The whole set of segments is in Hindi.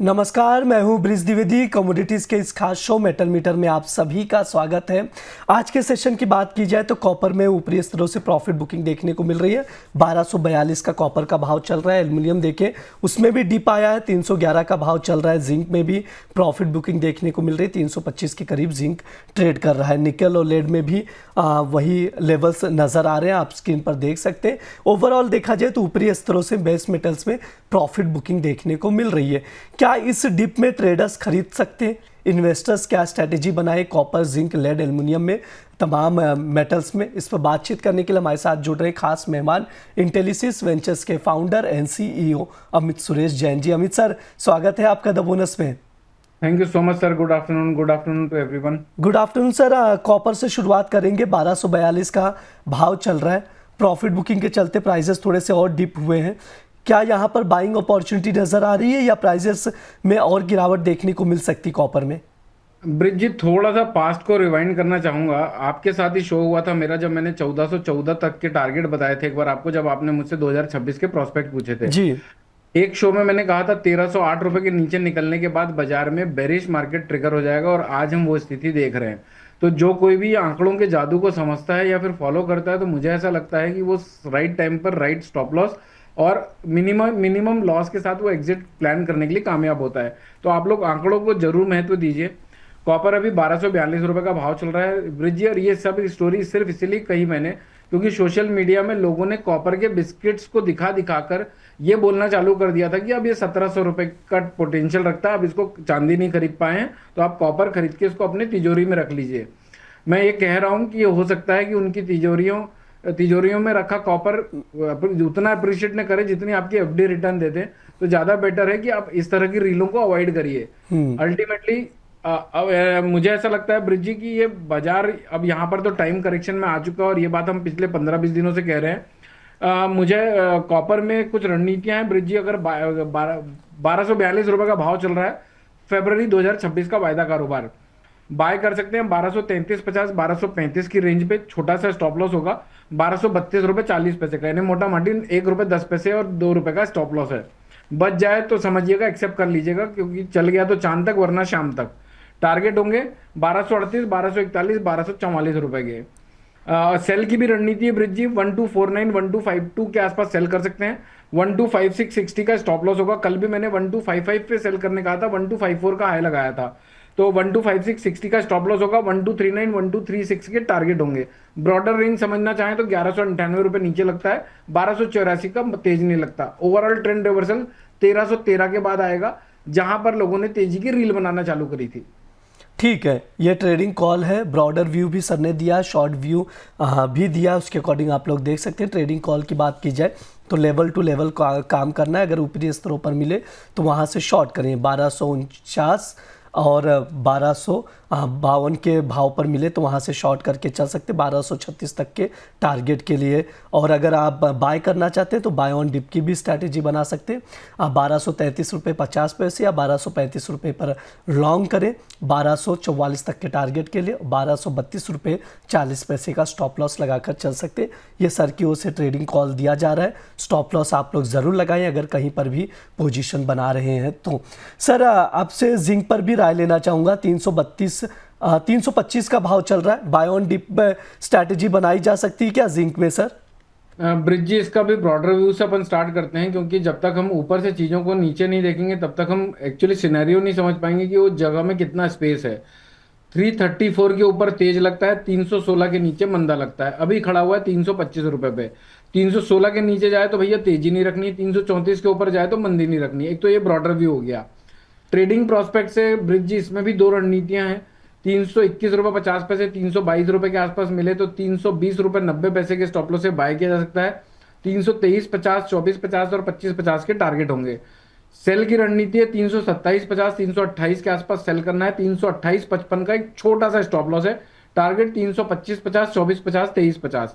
नमस्कार, मैं हूं ब्रिज द्विवेदी। कमोडिटीज़ के इस खास शो मेटल मीटर में आप सभी का स्वागत है। आज के सेशन की बात की जाए तो कॉपर में ऊपरी स्तरों से प्रॉफिट बुकिंग देखने को मिल रही है। 1242 का कॉपर का भाव चल रहा है। एल्युमिनियम देखें उसमें भी डिप आया है, 311 का भाव चल रहा है। जिंक में भी प्रॉफिट बुकिंग देखने को मिल रही है, 325 के करीब जिंक ट्रेड कर रहा है। निकल और लेड में भी वही लेवल्स नज़र आ रहे हैं, आप स्क्रीन पर देख सकते हैं। ओवरऑल देखा जाए तो ऊपरी स्तरों से बेस मेटल्स में प्रॉफिट बुकिंग देखने को मिल रही है। क्या इस डिप में ट्रेडर्स खरीद सकते हैं? इन्वेस्टर्स क्या स्ट्रैटेजी बनाए कॉपर, जिंक, लेड, एल्युमिनियम में, तमाम मेटल्स में? इस पर बातचीत करने के लिए हमारे साथ जुड़ रहे खास मेहमान इंटेलिसिस वेंचर्स के founder and CEO Amit Suresh Jain ji. Amit sir, स्वागत है आपका द बोनस में। Thank you so much sir. Good afternoon to everyone. Good afternoon sir. Copper से शुरुआत करेंगे। 1242 का भाव चल रहा है। प्रॉफिट बुकिंग के चलते प्राइजेस थोड़े से और डिप हुए हैं। क्या यहाँ पर बाइंग अपॉर्चुनिटी नजर आ रही है या प्राइजेस में और गिरावट देखने को मिल सकती कॉपर में? ब्रिज जी, थोड़ा सा पास्ट को रिवाइंड करना चाहूंगा। आपके साथ ही शो हुआ था मेरा, जब मैंने 1414 तक के टारगेट बताए थे एक बार आपको, जब आपने मुझसे 2026 के प्रोस्पेक्ट पूछे थे। जी। एक शो में मैंने कहा था 1308 रुपए के नीचे निकलने के बाद बाजार में बेरिश मार्केट ट्रिगर हो जाएगा, और आज हम वो स्थिति देख रहे हैं। तो जो कोई भी आंकड़ों के जादू को समझता है या फिर फॉलो करता है, तो मुझे ऐसा लगता है कि वो राइट टाइम पर राइट स्टॉप लॉस और मिनिमम लॉस के साथ वो एग्जिट प्लान करने के लिए कामयाब होता है। तो आप लोग आंकड़ों को जरूर महत्व दीजिए। कॉपर अभी 1242 रुपए का भाव चल रहा है ब्रिज जी, और ये सब स्टोरी सिर्फ इसलिए कही मैंने क्योंकि सोशल मीडिया में लोगों ने कॉपर के बिस्किट्स को दिखा दिखाकर ये बोलना चालू कर दिया था कि अब ये 1700 रुपए का पोटेंशियल रखता है, अब इसको चांदी नहीं खरीद पाए हैं तो आप कॉपर खरीद के इसको अपनी तिजोरी में रख लीजिए। मैं ये कह रहा हूं कि ये हो सकता है कि उनकी तिजोरियों में रखा कॉपर उतना अप्रिशिएट न करे जितनी आपकी एफडी रिटर्न देते हैं। तो ज्यादा बेटर है कि आप इस तरह की रीलों को अवॉइड करिए। अल्टीमेटली मुझे ऐसा लगता है ब्रिज जी की ये बाजार अब यहाँ पर तो टाइम करेक्शन में आ चुका है, और ये बात हम पिछले 15-20 दिनों से कह रहे हैं। मुझे कॉपर में कुछ रणनीतियां हैं ब्रिज जी। अगर 1242 रुपए का भाव चल रहा है, फरवरी 2026 का वायदा कारोबार बाय कर सकते हैं 1233.50 1235 की रेंज पे। छोटा सा स्टॉप लॉस होगा 1232 रुपए 40 पैसे का, यानी मोटा माटी 1 रुपए 10 पैसे और 2 रुपए का स्टॉप लॉस है। बच जाए तो समझिएगा, एक्सेप्ट कर लीजिएगा, क्योंकि चल गया तो चांद तक वरना शाम तक। टारगेट होंगे 1238, 1241, 1244 रुपए के। सेल की भी रणनीति है ब्रिज जी। 1249, 1252 के आसपास सेल कर सकते हैं। 125660 का स्टॉप लॉस होगा। कल भी मैंने 1255 पे सेल करने कहा था, 1254 का हाई लगाया था। तो 125660 का स्टॉप लॉस होगा। 1239, 1236 के टारगेट होंगे। ब्रॉडर रेंज समझना चाहें तो 1198 रुपए नीचे लगता है, 1284 का तेज नहीं लगता। ओवरऑल ट्रेंड रिवर्सल 1313 के बाद आएगा, जहां पर लोगों ने तेजी की रील बनाना चालू करी थी। ठीक है, ये ट्रेडिंग कॉल है। ब्रॉडर व्यू भी सर ने दिया, शॉर्ट व्यू भी दिया, उसके अकॉर्डिंग आप लोग देख सकते हैं। ट्रेडिंग कॉल की बात की जाए तो लेवल टू लेवल काम करना है। अगर ऊपरी स्तरों पर मिले तो वहाँ से शॉर्ट करें। 1249 और 1252 के भाव पर मिले तो वहाँ से शॉर्ट करके चल सकते 1236 तक के टारगेट के लिए। और अगर आप बाय करना चाहते हैं तो बाय ऑन डिप की भी स्ट्रैटेजी बना सकते हैं। आप 1233 रुपये 50 पैसे या 1235 रुपये पर लॉन्ग करें 1244 तक के टारगेट के लिए। 1232 रुपये 40 पैसे का स्टॉप लॉस लगाकर चल सकते हैं। ये सर की ओर से ट्रेडिंग कॉल दिया जा रहा है। स्टॉप लॉस आप लोग ज़रूर लगाएं अगर कहीं पर भी पोजीशन बना रहे हैं तो। सर, आपसे जिंक पर भी राय लेना चाहूँगा। 325 का भाव चल रहा है। बाय ऑन डिप स्ट्रैटेजी बनाई जा सकती है क्या जिंक में सर? ब्रिज जी, इसका भी ब्रॉडर व्यू से अपन स्टार्ट करते हैं, क्योंकि जब तक हम ऊपर से चीज़ों को नीचे नहीं देखेंगे तब तक हम एक्चुअली सिनेरियो नहीं समझ पाएंगे कि वो जगह में कितना स्पेस है। 334 के ऊपर तेज लगता है, 316 के नीचे मंदा लगता है। अभी खड़ा हुआ है 325 रुपए पे। 316 के नीचे जाए तो भैया तेजी नहीं रखनी, 334 के ऊपर जाए तो मंदी नहीं रखनी। एक तो ये ब्रॉडर व्यू हो गया। ट्रेडिंग प्रोस्पेक्ट से ब्रिज जी, इसमें भी दो रणनीतियां हैं। 321 रुपये 50 पैसे 322 रुपए के आसपास मिले तो 320 रुपये 90 पैसे के स्टॉप लॉस से बाय किया जा सकता है। 323.50, 24.50 और 25.50 के टारगेट होंगे। सेल की रणनीति है 327.50, 328 के आसपास सेल करना है। 328.55 का एक छोटा सा स्टॉप लॉस है। टारगेट 325.50, 24.50, 23.50।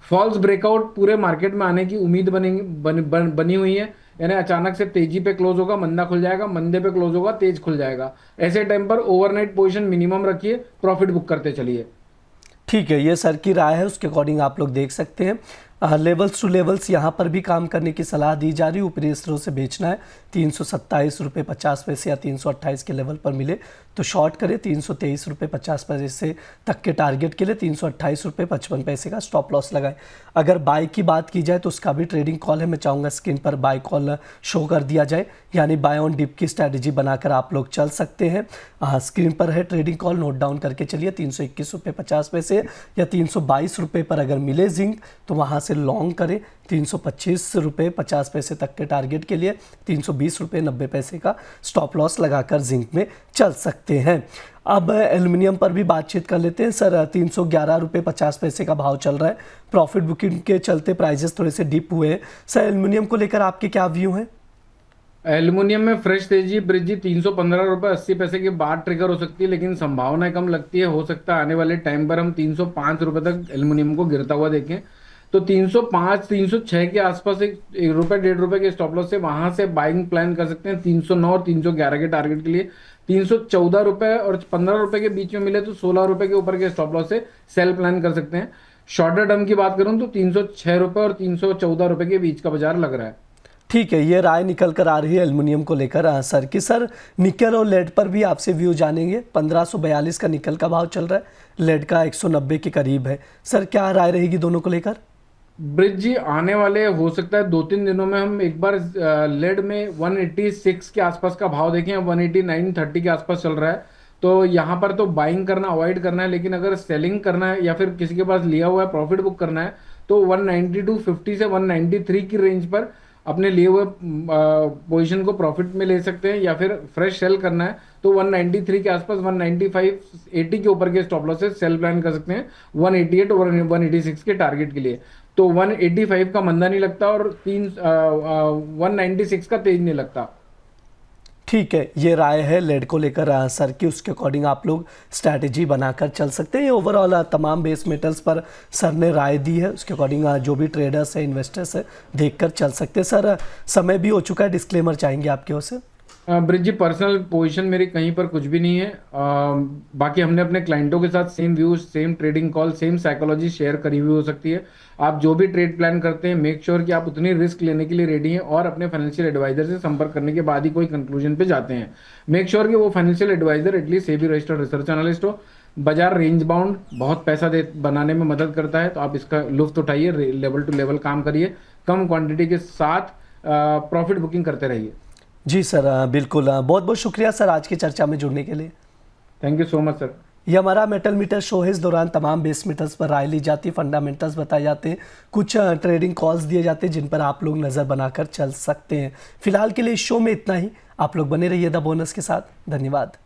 फॉल्स ब्रेकआउट पूरे मार्केट में आने की उम्मीद बनी हुई है, यानी अचानक से तेजी पे क्लोज होगा, मंदा खुल जाएगा, मंदे पे क्लोज होगा, तेज खुल जाएगा। ऐसे टाइम पर ओवरनाइट पोजीशन मिनिमम रखिए, प्रॉफिट बुक करते चलिए। ठीक है, ये सर की राय है, उसके अकॉर्डिंग आप लोग देख सकते हैं। लेवल्स टू लेवल्स यहाँ पर भी काम करने की सलाह दी जा रही है। ऊपरी स्तरों से बेचना है 327.50 या 328 के लेवल पर मिले तो शॉर्ट करें। 323.50 तक के टारगेट के लिए 328.55 का स्टॉप लॉस लगाएं। अगर बाय की बात की जाए तो उसका भी ट्रेडिंग कॉल है। मैं चाहूँगा स्क्रीन पर बाय कॉल शो कर दिया जाए, यानी बाय ऑन डिप की स्ट्रैटेजी बनाकर आप लोग चल सकते हैं। स्क्रीन पर है ट्रेडिंग कॉल, नोट डाउन करके चलिए। 321.50 या 322 रुपये पर अगर मिले जिंक तो वहाँ से लॉन्ग करें। 325.50 तक के टारगेट के लिए 320.90 का स्टॉप लॉस लगाकर जिंक में चल सकते हैं। अब एल्युमिनियम पर भी बातचीत कर लेते हैं। सर 311.50 का भाव चल रहा है। प्रॉफिट बुकिंग के चलते प्राइजेस थोड़े से डिप हुए हैं। सर एल्युमिनियम को लेकर आपके क्या व्यू हैं? एल्युमिनियम में फ्रेश तेजी ब्रिज 315.80 के बाद ट्रिगर हो सकती है, लेकिन संभावना कम लगती है। हो सकता है आने वाले टाइम पर हम 305 रुपए तक एल्युमिनियम को गिरता हुआ देखें। तो 305 306 के आसपास एक रुपए 1.5 रुपए के स्टॉप लॉस से वहां से बाइंग प्लान कर सकते हैं। 309 और 311 के टारगेट के लिए 314 रुपए और 15 रुपए के बीच में मिले तो 16 रुपए के ऊपर के स्टॉप लॉस से सेल प्लान कर सकते हैं। शॉर्टर टर्म की बात करूं तो 306 रुपए और 314 रुपए के बीच का बाजार लग रहा है। ठीक है, ये राय निकल कर आ रही है एल्युमिनियम को लेकर सर की। सर निकल और लेड पर भी आपसे व्यू जानेंगे। 1542 का निकल का भाव चल रहा है, लेड का 190 के करीब है। सर क्या राय रहेगी दोनों को लेकर? ब्रिज जी आने वाले हो सकता है 2-3 दिनों में हम एक बार लेड में 186 के आसपास का भाव देखें। 189.30 के आसपास चल रहा है, तो यहाँ पर तो बाइंग करना अवॉइड करना है। लेकिन अगर सेलिंग करना है या फिर किसी के पास लिया हुआ है प्रॉफिट बुक करना है तो 192.50 से 193 की रेंज पर अपने लिए हुए पोजीशन को प्रॉफिट में ले सकते हैं। या फिर फ्रेश सेल करना है तो 193 के आसपास 195.80 के ऊपर के स्टॉप लॉस से सेल प्लान कर सकते हैं 188 और 186 के टारगेट के लिए। तो 185 का मंदा नहीं लगता और 196 का तेज नहीं लगता। ठीक है, ये राय है लेड को लेकर सर की। उसके अकॉर्डिंग आप लोग स्ट्रैटेजी बनाकर चल सकते हैं। ये ओवरऑल तमाम बेस मेटल्स पर सर ने राय दी है, उसके अकॉर्डिंग जो भी ट्रेडर्स है, इन्वेस्टर्स है, देखकर चल सकते हैं। सर समय भी हो चुका है, डिस्क्लेमर चाहेंगे आपके ओर से? ब्रिज जी पर्सनल पोजीशन मेरी कहीं पर कुछ भी नहीं है। बाकी हमने अपने क्लाइंटों के साथ same views, same trading call, same psychology share करी हुई हो सकती है। आप जो भी ट्रेड प्लान करते हैं मेक श्योर कि आप उतनी रिस्क लेने के लिए रेडी हैं और अपने फाइनेंशियल एडवाइजर से संपर्क करने के बाद ही कोई कंक्लूजन पे जाते हैं। मेक श्योर कि वो financial advisor at least SEBI registered research analyst हो। बाजार रेंज बाउंड बहुत पैसा बनाने में मदद करता है, तो आप इसका लुफ्त उठाइए, लेवल टू लेवल काम करिए, कम क्वांटिटी के साथ प्रॉफिट बुकिंग करते रहिए। जी सर, बिल्कुल। बहुत बहुत शुक्रिया सर आज की चर्चा में जुड़ने के लिए। Thank you so much sir. ये हमारा मेटल मीटर शो है। इस दौरान तमाम बेस मेटल्स पर राय ली जाती है, फंडामेंटल्स बताए जाते हैं, कुछ ट्रेडिंग कॉल्स दिए जाते हैं जिन पर आप लोग नज़र बनाकर चल सकते हैं। फिलहाल के लिए इस शो में इतना ही। आप लोग बने रहिए द बोनस के साथ। धन्यवाद।